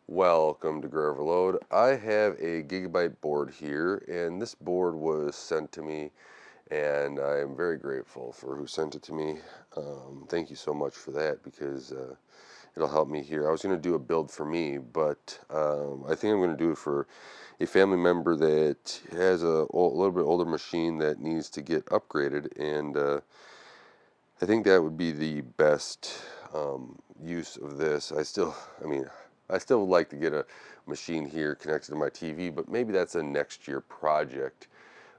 Welcome to Grow Overload. I have a Gigabyte board here, and this board was sent to me, and I am very grateful for who sent it to me. Thank you so much for that because it'll help me here. I was going to do a build for me, but I think I'm going to do it for a family member that has a little bit older machine that needs to get upgraded, and I think that would be the best use of this. I still would like to get a machine here connected to my TV, but maybe that's a next year project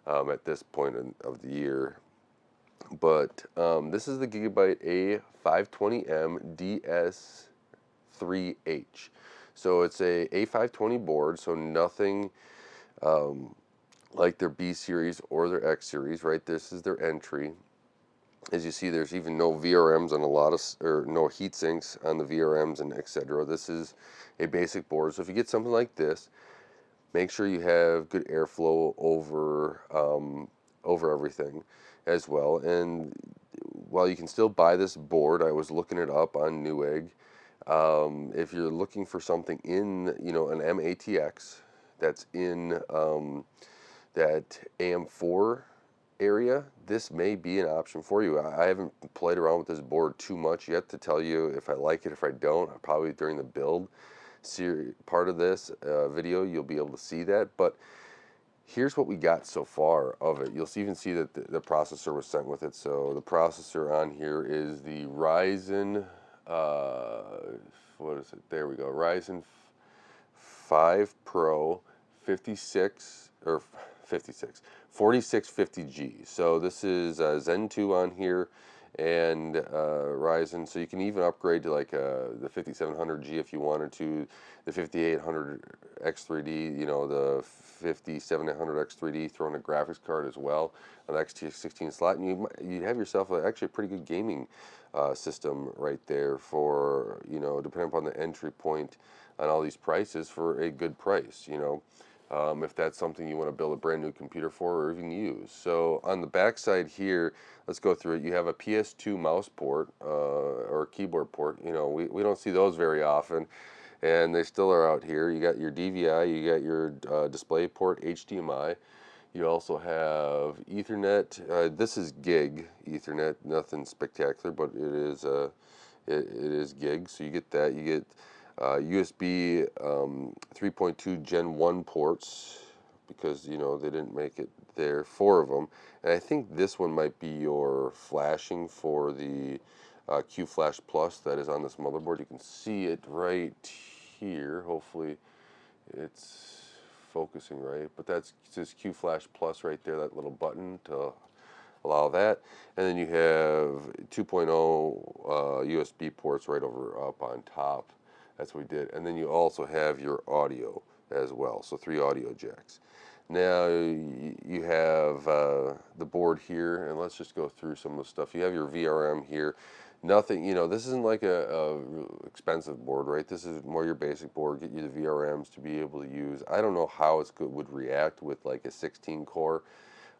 at this point of the year. But this is the Gigabyte A520M DS3H. So it's a A520 board, so nothing like their B series or their X series, right? This is their entry. As you see, there's even no VRMs on a lot of, or no heat sinks on the VRMs and etc. This is a basic board. So if you get something like this, make sure you have good airflow over everything as well. And while you can still buy this board, I was looking it up on Newegg. If you're looking for something in, an MATX that's in that AM4 area, this may be an option for you. I haven't played around with this board too much yet to tell you if I like it. If I don't, probably during the build part of this video you'll be able to see that. But here's what we got so far of it. You'll even see that the processor was sent with it. So the processor on here is the Ryzen what is it, there we go, Ryzen 5 Pro 56 or 56 4650G. So this is Zen 2 on here, and Ryzen. So you can even upgrade to like the 5700G if you wanted to, the 5800X3D, the 5700X3D, throw in a graphics card as well, an XT16 slot, and you have yourself actually a pretty good gaming system right there for, depending upon the entry point on all these prices, for a good price, if that's something you want to build a brand new computer for or even use. So on the back side here, let's go through it. You have a PS2 mouse port or keyboard port. We don't see those very often, and they still are out here. You got your DVI, you got your display port, HDMI. You also have Ethernet. This is gig Ethernet, nothing spectacular, but it is gig. So you get that. You get USB 3.2 Gen 1 ports, because they didn't make it there, 4 of them. And I think this one might be your flashing for the Q Flash Plus that is on this motherboard. You can see it right here. Hopefully it's focusing right, but that's this Q Flash Plus right there, that little button to allow that. And then you have 2.0 USB ports right up on top. That's what we did. And then you also have your audio as well, so 3 audio jacks. Now you have the board here, and let's just go through some of the stuff. You have your VRM here. Nothing, this isn't like a expensive board, right? This is more your basic board, get you the VRMs to be able to use. I don't know how would react with like a 16-core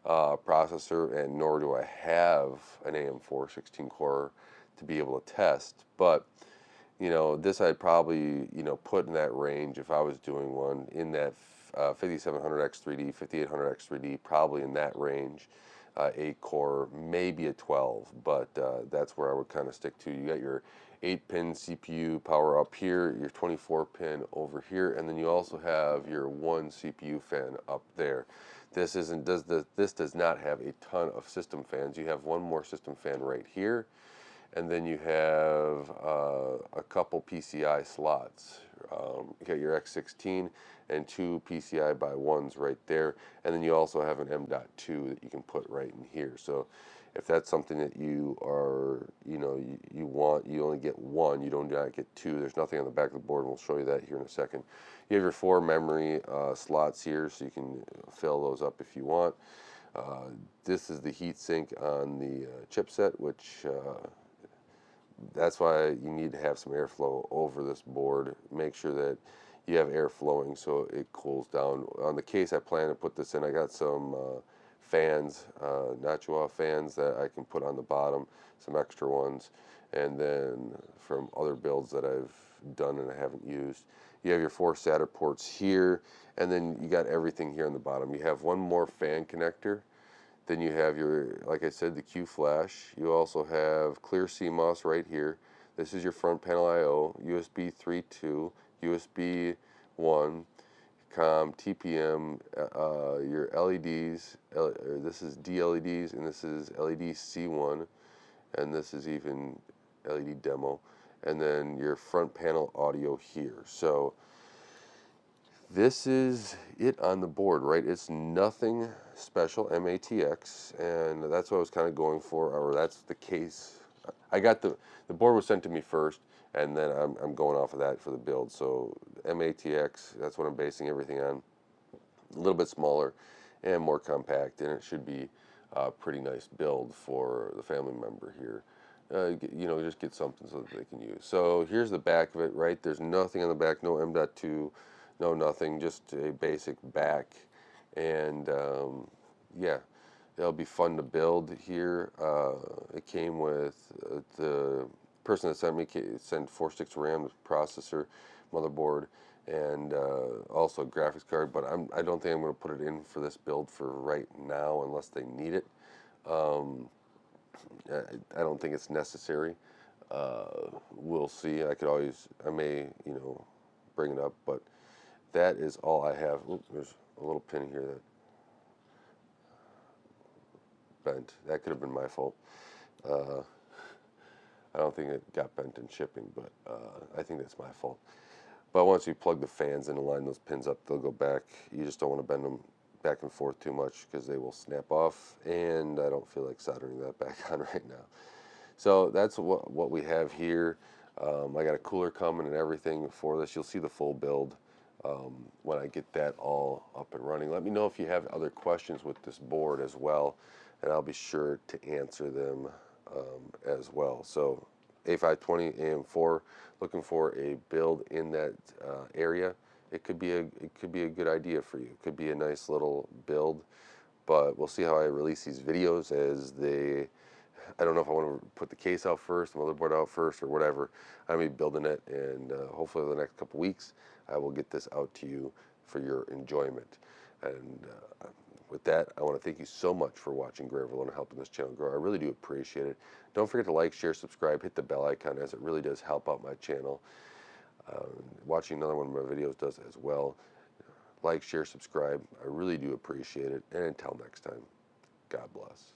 processor, and nor do I have an AM4 16-core to be able to test. But this I'd probably, put in that range if I was doing one, in that 5700X3D, 5800X3D, probably in that range. 8 core, maybe a 12, but that's where I would kind of stick to. You got your 8-pin CPU power up here, your 24-pin over here, and then you also have your 1 CPU fan up there. This does not have a ton of system fans. You have one more system fan right here, and then you have a couple PCI slots. You got your X16 and 2 PCI by 1s right there, and then you also have an M.2 that you can put right in here. So if that's something that you are, you want, you only get 1, you don't get 2. There's nothing on the back of the board, and we'll show you that here in a second. You have your 4 memory slots here, so you can fill those up if you want. This is the heat sink on the chipset, which that's why you need to have some airflow over this board. Make sure that you have air flowing so it cools down. On the case I plan to put this in, I got some fans, Nachua fans that I can put on the bottom, some extra ones, and then from other builds that I've done and I haven't used. You have your 4 SATA ports here, and then you got everything here on the bottom. You have one more fan connector. Then you have your, like I said, the Q flash. You also have clear CMOS right here. This is your front panel I/O, USB 3.2, USB 1, COM, TPM, your LEDs. This is DLEDs, and this is LED C1, and this is even LED demo. And then your front panel audio here. So this is it on the board, right? It's nothing special, MATX, and that's what I was kind of going for, or that's the case. I got the board was sent to me first, and then I'm going off of that for the build. So MATX, that's what I'm basing everything on. A little bit smaller and more compact, and it should be a pretty nice build for the family member here. You know, just get something so that they can use. So here's the back of it, right? There's nothing on the back, no M.2, no nothing, just a basic back. And yeah, it'll be fun to build here. It came with the person that sent me sent 4 sticks of RAM, processor, motherboard, and also a graphics card. But I don't think I'm going to put it in for this build for right now unless they need it. I don't think it's necessary. We'll see. I may, you know, bring it up, but that is all I have. Oop, there's a little pin here that bent. That could have been my fault. I don't think it got bent in shipping, but I think that's my fault. But once you plug the fans in and line those pins up, they'll go back. You just don't want to bend them back and forth too much because they will snap off, and I don't feel like soldering that back on right now. So that's what we have here. I got a cooler coming and everything for this. You'll see the full build when I get that all up and running. Let me know if you have other questions with this board as well, and I'll be sure to answer them as well. So A520 AM4, looking for a build in that area. It could be a good idea for you. It could be a nice little build, but we'll see how I release these videos as they. I don't know if I want to put the case out first, the motherboard out first, or whatever. I'm going to be building it, and hopefully in the next couple weeks, I will get this out to you for your enjoyment. And with that, I want to thank you so much for watching Graverlo and helping this channel grow. I really do appreciate it. Don't forget to like, share, subscribe, hit the bell icon, as it really does help out my channel. Watching another one of my videos does as well. Like, share, subscribe. I really do appreciate it. And until next time, God bless.